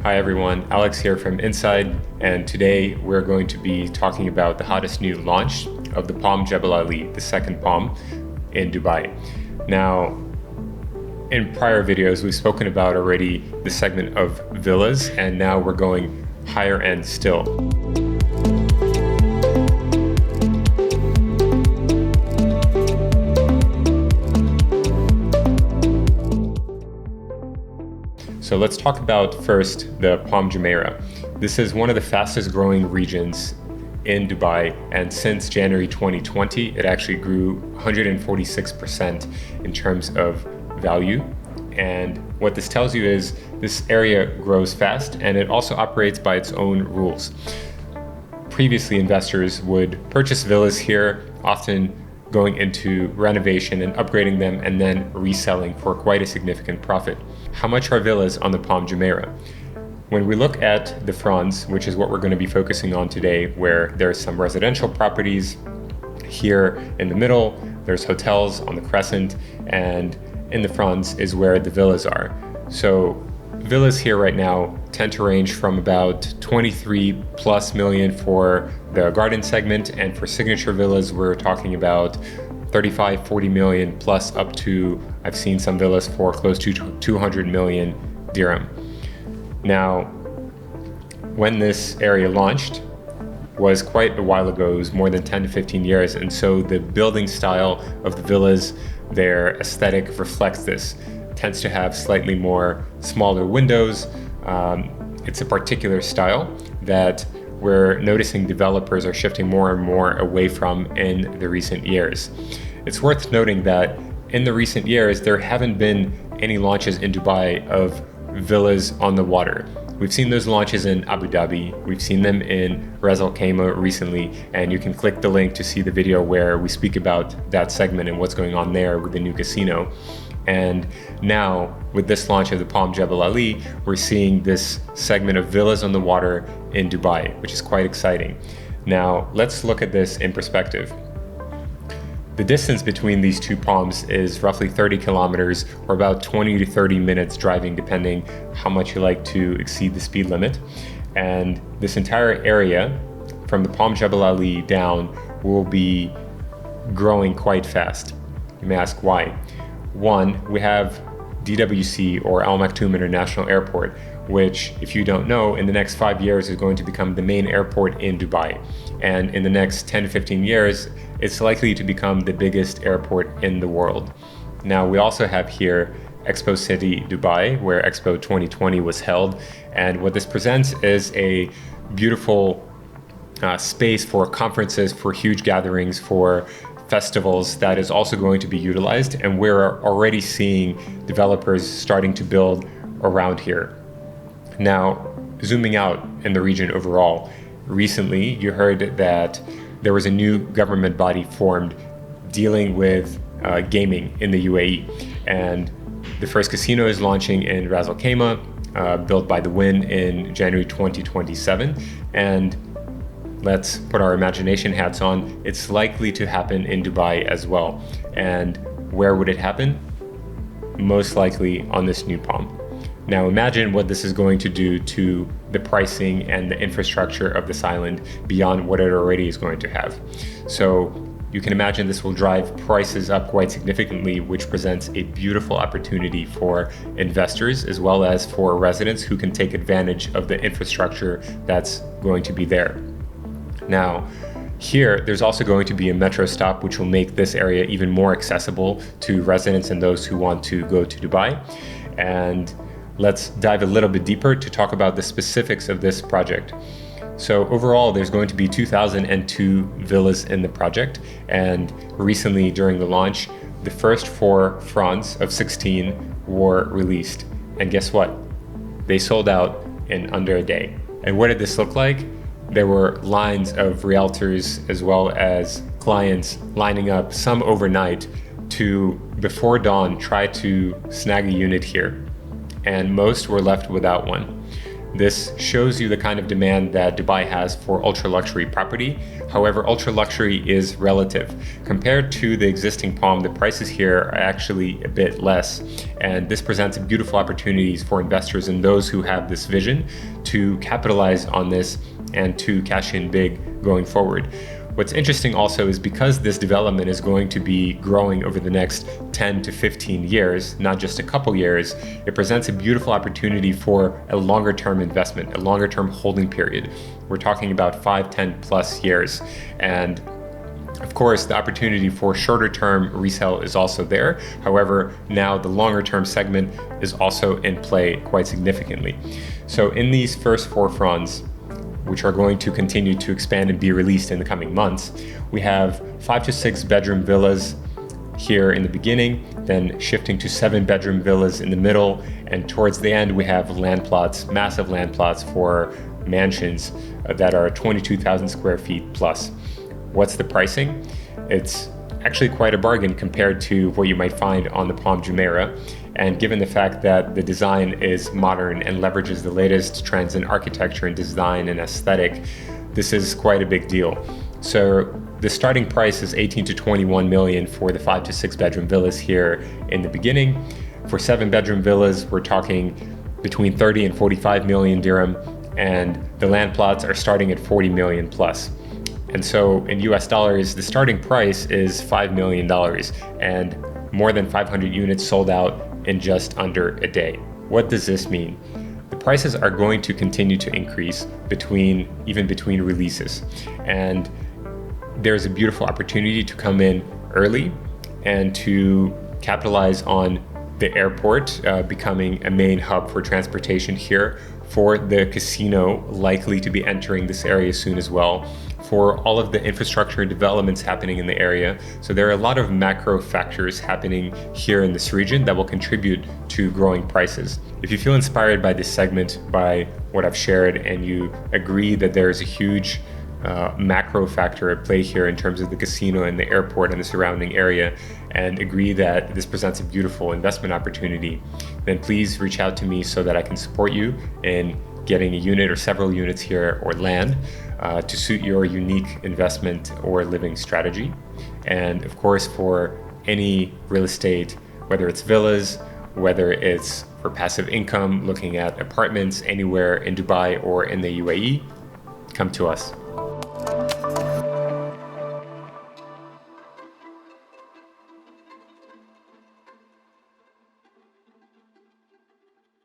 Hi everyone, Alex here from Inside, and today we're going to be talking about the hottest new launch of the Palm Jebel Ali, the second Palm in Dubai. Now, in prior videos, we've spoken about already the segment of villas, and now we're going higher end still. So let's talk about first the Palm Jumeirah. This is one of the fastest growing regions in Dubai, and since January 2020, it actually grew 146% in terms of value. And what this tells you is this area grows fast and it also operates by its own rules. Previously, investors would purchase villas here, often going into renovation and upgrading them and then reselling for quite a significant profit. How much are villas on the Palm Jumeirah? When we look at the fronts, which is what we're going to be focusing on today, where there's some residential properties here in the middle, there's hotels on the crescent, and in the fronts is where the villas are. So villas here right now tend to range from about 23 plus million for the garden segment, and for signature villas we're talking about 35, 40 million plus up to, I've seen some villas for close to 200 million dirham. Now, when this area launched was quite a while ago, it was more than 10 to 15 years, and so the building style of the villas, their aesthetic reflects this. It tends to have slightly more smaller windows. It's a particular style that we're noticing developers are shifting more and more away from in the recent years. It's worth noting that in the recent years, there haven't been any launches in Dubai of villas on the water. We've seen those launches in Abu Dhabi, we've seen them in Ras Al Khaimah recently, and you can click the link to see the video where we speak about that segment and what's going on there with the new casino. And now, with this launch of the Palm Jebel Ali, we're seeing this segment of villas on the water in Dubai, which is quite exciting. Now, let's look at this in perspective. The distance between these two palms is roughly 30 kilometers, or about 20 to 30 minutes driving, depending how much you like to exceed the speed limit. And this entire area, from the Palm Jebel Ali down, will be growing quite fast. You may ask why. One, we have DWC, or Al Maktoum International Airport, which, if you don't know, in the next 5 years is going to become the main airport in Dubai. And in the next 10 to 15 years, it's likely to become the biggest airport in the world. Now, we also have here Expo City Dubai, where Expo 2020 was held. And what this presents is a beautiful space for conferences, for huge gatherings, for festivals that is also going to be utilized, and we're already seeing developers starting to build around here. Now, zooming out in the region overall, recently you heard that there was a new government body formed dealing with gaming in the UAE, and the first casino is launching in Ras Al Khaimah, built by the Win in January 2027, and let's put our imagination hats on, it's likely to happen in Dubai as well. And where would it happen? Most likely on this new Palm. Now imagine what this is going to do to the pricing and the infrastructure of this island beyond what it already is going to have. So you can imagine this will drive prices up quite significantly, which presents a beautiful opportunity for investors as well as for residents who can take advantage of the infrastructure that's going to be there. Now, here, there's also going to be a metro stop, which will make this area even more accessible to residents and those who want to go to Dubai. And let's dive a little bit deeper to talk about the specifics of this project. So overall, there's going to be 2,002 villas in the project. And recently, during the launch, the first 4 fronts of 16 were released. And guess what? They sold out in under a day. And what did this look like? There were lines of realtors as well as clients lining up, some overnight, to, before dawn, try to snag a unit here. And most were left without one. This shows you the kind of demand that Dubai has for ultra-luxury property. However, ultra-luxury is relative. Compared to the existing Palm, the prices here are actually a bit less. And this presents beautiful opportunities for investors and those who have this vision to capitalize on this and to cash in big going forward. What's interesting also is because this development is going to be growing over the next 10 to 15 years, not just a couple years, it presents a beautiful opportunity for a longer term investment, a longer term holding period. We're talking about 5, 10 plus years. And of course, the opportunity for shorter term resale is also there. However, now the longer term segment is also in play quite significantly. So in these first 4 fronts, which are going to continue to expand and be released in the coming months, we have 5 to 6 bedroom villas here in the beginning, then shifting to 7 bedroom villas in the middle, and towards the end we have land plots, massive land plots for mansions that are 22,000 square feet plus. What's the pricing? It's actually quite a bargain compared to what you might find on the Palm Jumeirah. And given the fact that the design is modern and leverages the latest trends in architecture and design and aesthetic, this is quite a big deal. So the starting price is 18 to 21 million for the 5 to 6 bedroom villas here in the beginning. For 7 bedroom villas, we're talking between 30 and 45 million dirham, and the land plots are starting at 40 million plus. And so in US dollars, the starting price is $5 million, and more than 500 units sold out in just under a day. What does this mean? The prices are going to continue to increase even between releases. And there's a beautiful opportunity to come in early and to capitalize on the airport becoming a main hub for transportation here, for the casino likely to be entering this area soon as well, for all of the infrastructure developments happening in the area. So there are a lot of macro factors happening here in this region that will contribute to growing prices. If you feel inspired by this segment, by what I've shared, and you agree that there is a huge macro factor at play here in terms of the casino and the airport and the surrounding area, and agree that this presents a beautiful investment opportunity, then please reach out to me so that I can support you in getting a unit or several units here or land to suit your unique investment or living strategy. And of course, for any real estate, whether it's villas, whether it's for passive income, looking at apartments anywhere in Dubai or in the UAE, come to us.